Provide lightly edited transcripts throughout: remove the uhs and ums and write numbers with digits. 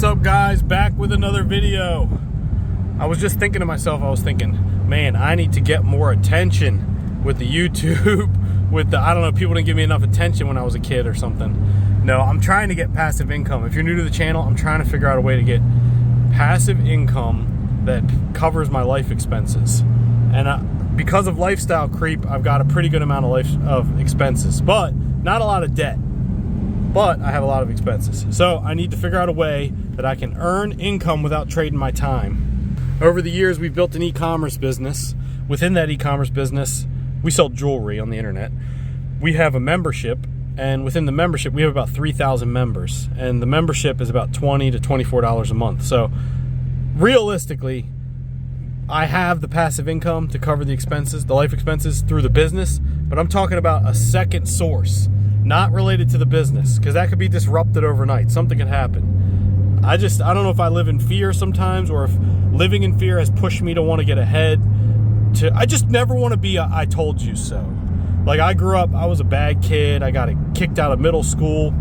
What's up, guys? Back with another video. I was just thinking to myself, man, I need to get more attention with the YouTube, with the, I don't know, people didn't give me enough attention when I was a kid or something. No, I'm trying to get passive income. If you're new to the channel, I'm trying to figure out a way to get passive income that covers my life expenses. And because of lifestyle creep, I've got a pretty good amount of expenses, but not a lot of debt. But I have a lot of expenses. So I need to figure out a way that I can earn income without trading my time. Over the years, we've built an e-commerce business. Within that e-commerce business, we sell jewelry on the internet. We have a membership, and within the membership, we have about 3,000 members. And the membership is about $20 to $24 a month. So realistically, I have the passive income to cover the expenses, the life expenses through the business, but I'm talking about a second source. Not related to the business, because that could be disrupted overnight. Something could happen. I don't know if I live in fear sometimes, or if living in fear has pushed me to want to get ahead. I just never want to be a I told you so. Like, I grew up, I was a bad kid. I got kicked out of middle school.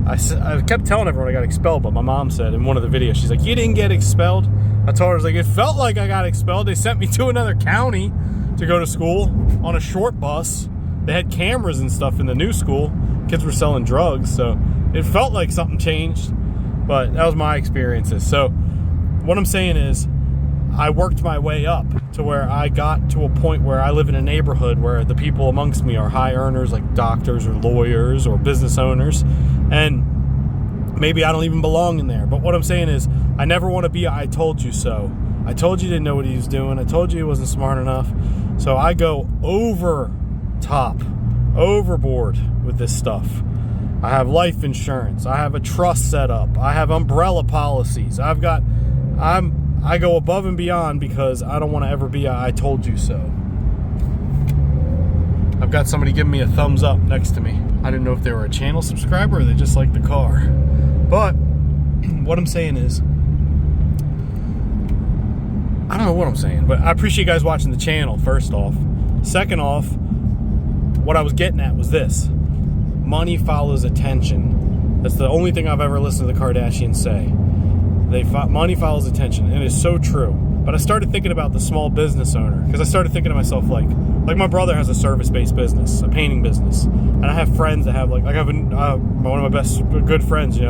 I kept telling everyone I got expelled, but my mom said in one of the videos, she's like, "You didn't get expelled?" I told her, I was like, it felt like I got expelled. They sent me to another county to go to school on a short bus. They had cameras and stuff in the new school. Kids were selling drugs, so it felt like something changed, but that was my experiences. So what I'm saying is, I worked my way up to where I got to a point where I live in a neighborhood where the people amongst me are high earners, like doctors or lawyers or business owners, and maybe I don't even belong in there. But what I'm saying is, I never want to be a I told you so. I told you didn't know what he was doing. I told you he wasn't smart enough. So I go overboard with this stuff. I have life insurance. I have a trust set up. I have umbrella policies. I go above and beyond because I don't want to ever be a I told you so. I've got somebody giving me a thumbs up next to me. I didn't know if they were a channel subscriber or they just like the car. But what I'm saying is, I don't know what I'm saying, but I appreciate you guys watching the channel, first off. Second off, what I was getting at was this: money follows attention. That's the only thing I've ever listened to the Kardashians say. Money follows attention, and it's so true. But I started thinking about the small business owner, because I started thinking to myself, like my brother has a service-based business, a painting business, and I have friends that have one of my best good friends, he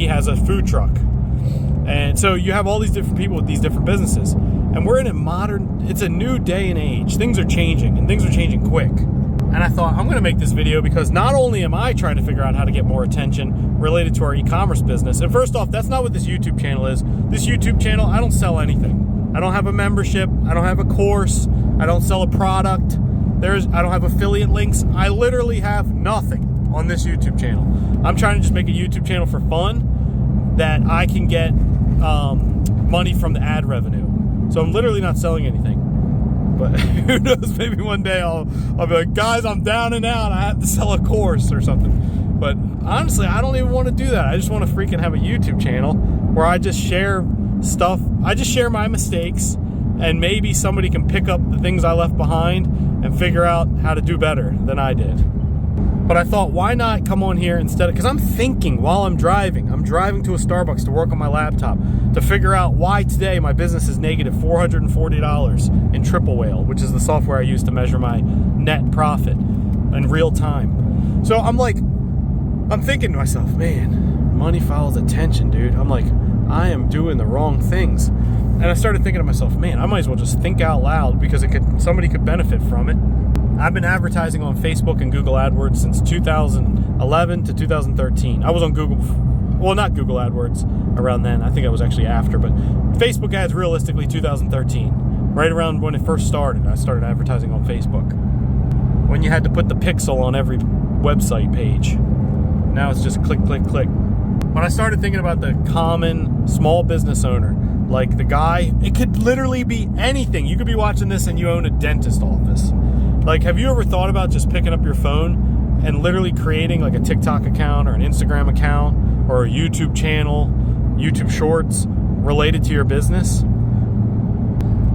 has a food truck, and so you have all these different people with these different businesses, and we're in it's a new day and age. Things are changing, and things are changing quick. And I thought, I'm going to make this video because not only am I trying to figure out how to get more attention related to our e-commerce business, and first off, that's not what this YouTube channel is. This YouTube channel, I don't sell anything. I don't have a membership. I don't have a course. I don't sell a product. I don't have affiliate links. I literally have nothing on this YouTube channel. I'm trying to just make a YouTube channel for fun that I can get money from the ad revenue. So I'm literally not selling anything. But who knows, maybe one day I'll be like, guys, I'm down and out. I have to sell a course or something. But honestly, I don't even want to do that. I just want to freaking have a YouTube channel where I just share stuff. I just share my mistakes, and maybe somebody can pick up the things I left behind and figure out how to do better than I did. But I thought, why not come on here instead of, because I'm thinking while I'm driving to a Starbucks to work on my laptop to figure out why today my business is negative $440 in Triple Whale, which is the software I use to measure my net profit in real time. So I'm thinking to myself, man, money follows attention, dude. I'm like, I am doing the wrong things. And I started thinking to myself, man, I might as well just think out loud because somebody could benefit from it. I've been advertising on Facebook and Google AdWords since 2011 to 2013. I was on Google, well, not Google AdWords around then. I think I was actually after, but Facebook ads realistically 2013. Right around when it first started, I started advertising on Facebook. When you had to put the pixel on every website page. Now it's just click, click, click. But I started thinking about the common small business owner. Like the guy, it could literally be anything. You could be watching this and you own a dentist office. Like, have you ever thought about just picking up your phone and literally creating like a TikTok account or an Instagram account or a YouTube channel, YouTube Shorts related to your business?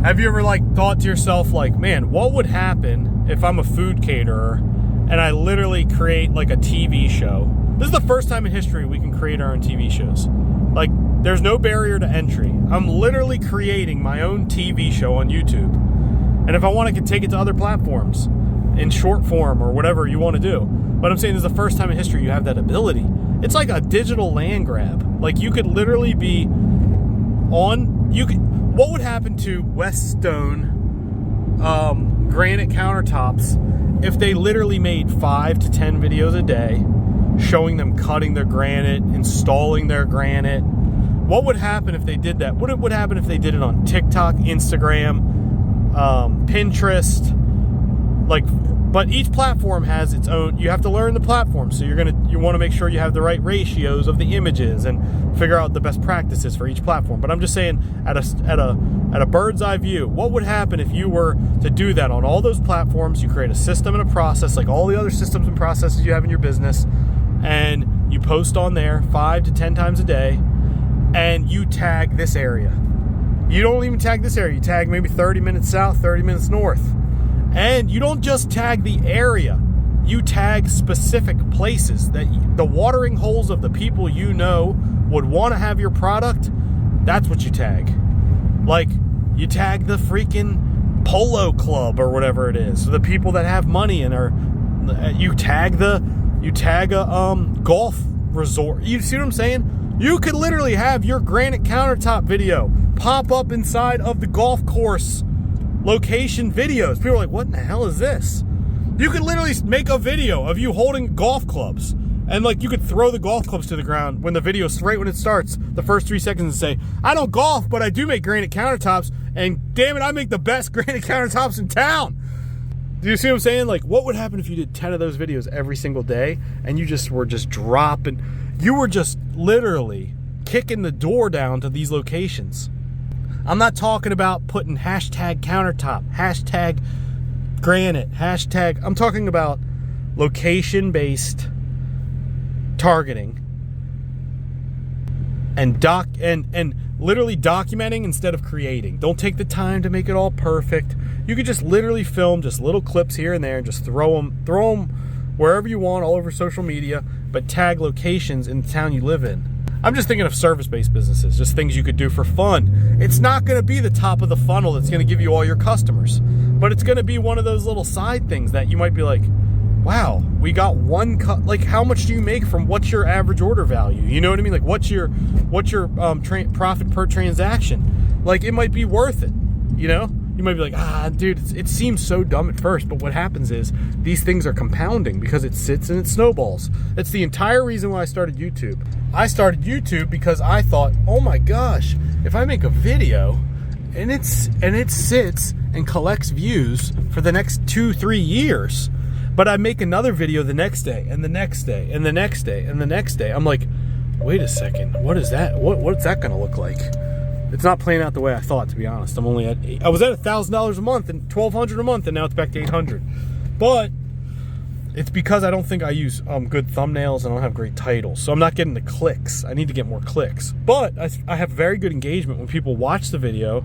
Have you ever thought to yourself, man, what would happen if I'm a food caterer and I literally create like a TV show? This is the first time in history we can create our own TV shows. Like, there's no barrier to entry. I'm literally creating my own TV show on YouTube. And if I want, I can take it to other platforms in short form or whatever you want to do. But I'm saying this is the first time in history you have that ability. It's like a digital land grab. Like, you could literally be on... What would happen to West Stone granite countertops if they literally made 5 to 10 videos a day showing them cutting their granite, installing their granite? What would happen if they did that? What would happen if they did it on TikTok, Instagram, Pinterest? Like, but each platform has its own. You have to learn the platform, so you want to make sure you have the right ratios of the images and figure out the best practices for each platform. But I'm just saying, at a bird's eye view, what would happen if you were to do that on all those platforms? You create a system and a process, like all the other systems and processes you have in your business, and you post on there 5 to 10 times a day, and you tag this area. You don't even tag this area. You tag maybe 30 minutes south, 30 minutes north. And you don't just tag the area. You tag specific places that the watering holes of the people you know would want to have your product. That's what you tag. Like, you tag the freaking polo club or whatever it is. So the people that have money and are... You tag a golf resort. You see what I'm saying? You could literally have your granite countertop video pop up inside of the golf course location videos. People are like, what in the hell is this? You could literally make a video of you holding golf clubs, and like, you could throw the golf clubs to the ground when the video, right when it starts, the first 3 seconds, and say, I don't golf, but I do make granite countertops, and damn it, I make the best granite countertops in town. Do you see what I'm saying? Like, what would happen if you did 10 of those videos every single day, and you just were just dropping, you were just literally kicking the door down to these locations. I'm not talking about putting hashtag countertop, hashtag granite, hashtag. I'm talking about location-based targeting and literally documenting instead of creating. Don't take the time to make it all perfect. You could just literally film just little clips here and there and just throw them wherever you want, all over social media, but tag locations in the town you live in. I'm just thinking of service-based businesses, just things you could do for fun. It's not going to be the top of the funnel that's going to give you all your customers, but it's going to be one of those little side things that you might be like, wow, we got one like, how much do you make from what's your average order value? You know what I mean? Like, what's your profit per transaction? Like, it might be worth it, you know? You might be like, dude, it seems so dumb at first, but what happens is these things are compounding because it sits and it snowballs. That's the entire reason why I started YouTube. I started YouTube because I thought, oh my gosh, if I make a video and it sits and collects views for the next 2-3 years, but I make another video the next day and the next day and the next day and the next day, I'm like, wait a second, what is that? What's that gonna look like? It's not playing out the way I thought, to be honest. I was at $1,000 a month and $1,200 a month, and now it's back to $800. But it's because I don't think I use good thumbnails and I don't have great titles, so I'm not getting the clicks. I need to get more clicks. But I have very good engagement when people watch the video.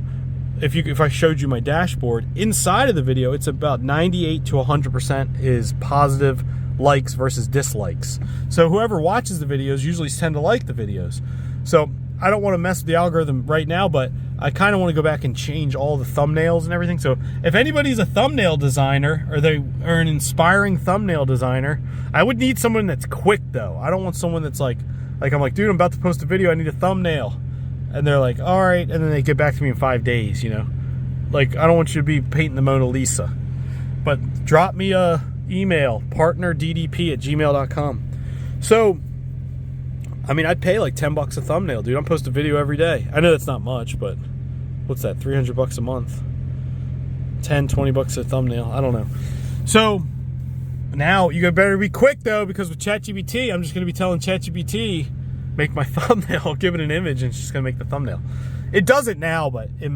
If I showed you my dashboard, inside of the video, it's about 98 to 100% is positive likes versus dislikes. So whoever watches the videos usually tend to like the videos. So I don't want to mess with the algorithm right now, but I kind of want to go back and change all the thumbnails and everything. So if anybody's a thumbnail designer or they are an inspiring thumbnail designer, I would need someone that's quick though. I don't want someone that's like I'm like, dude, I'm about to post a video, I need a thumbnail. And they're like, all right, and then they get back to me in 5 days, you know? Like, I don't want you to be painting the Mona Lisa. But drop me a email, partnerddp@gmail.com. So, I mean, I'd pay like $10 a thumbnail, dude. I'm posting a video every day. I know that's not much, but what's that, $300 a month? 10, $20 a thumbnail, I don't know. So now you better be quick though, because with ChatGPT, I'm just gonna be telling ChatGPT, make my thumbnail, give it an image, and it's just gonna make the thumbnail. It does it now, but it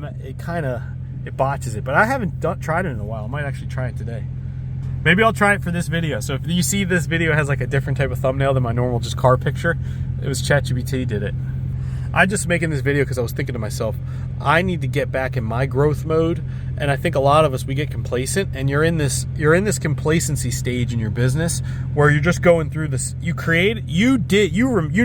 botches it. But I haven't tried it in a while. I might actually try it today. Maybe I'll try it for this video. So if you see this video has like a different type of thumbnail than my normal just car picture, it was ChatGPT did it. I'm just making this video because I was thinking to myself, I need to get back in my growth mode. And I think a lot of us, we get complacent, and you're in this complacency stage in your business where you're just going through this. You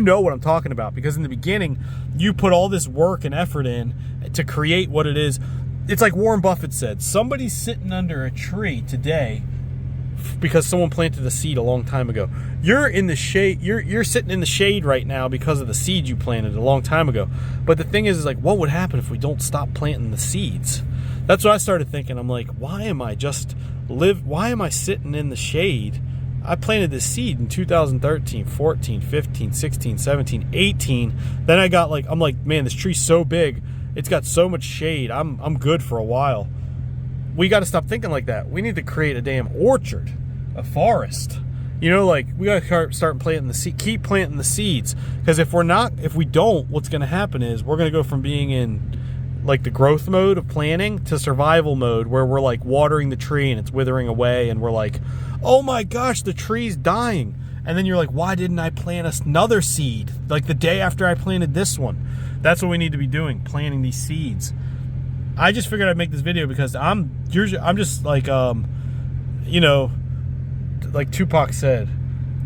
know what I'm talking about, because in the beginning you put all this work and effort in to create what it is. It's like Warren Buffett said, somebody's sitting under a tree today because someone planted a seed a long time ago. You're in the shade. You're sitting in the shade right now because of the seed you planted a long time ago. But the thing is like, what would happen if we don't stop planting the seeds? That's what I started thinking. I'm like, why am I sitting in the shade? I planted this seed in 2013, 14, 15, 16, 17, 18. Then I'm like, man, this tree's so big. It's got so much shade. I'm good for a while. We got to stop thinking like that. We need to create a damn orchard, a forest. You know, like, we got to start planting the seed, keep planting the seeds. Because if we don't, what's going to happen is we're going to go from being in like the growth mode of planning to survival mode, where we're like watering the tree and it's withering away, and we're like, oh my gosh, the tree's dying. And then you're like, why didn't I plant another seed like the day after I planted this one? That's what we need to be doing, planting these seeds. I just figured I'd make this video because I'm just like, you know, like Tupac said,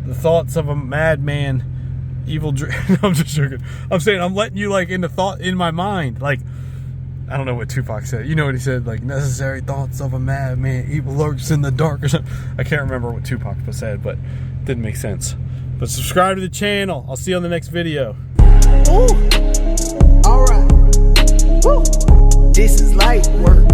the thoughts of a madman, evil dream. No, I'm just joking. I'm saying, I'm letting you like in my mind. Like, I don't know what Tupac said. You know what he said? Like, necessary thoughts of a madman, evil lurks in the dark or something. I can't remember what Tupac said, but it didn't make sense. But subscribe to the channel. I'll see you on the next video. Ooh. All right. Woo. This is light work.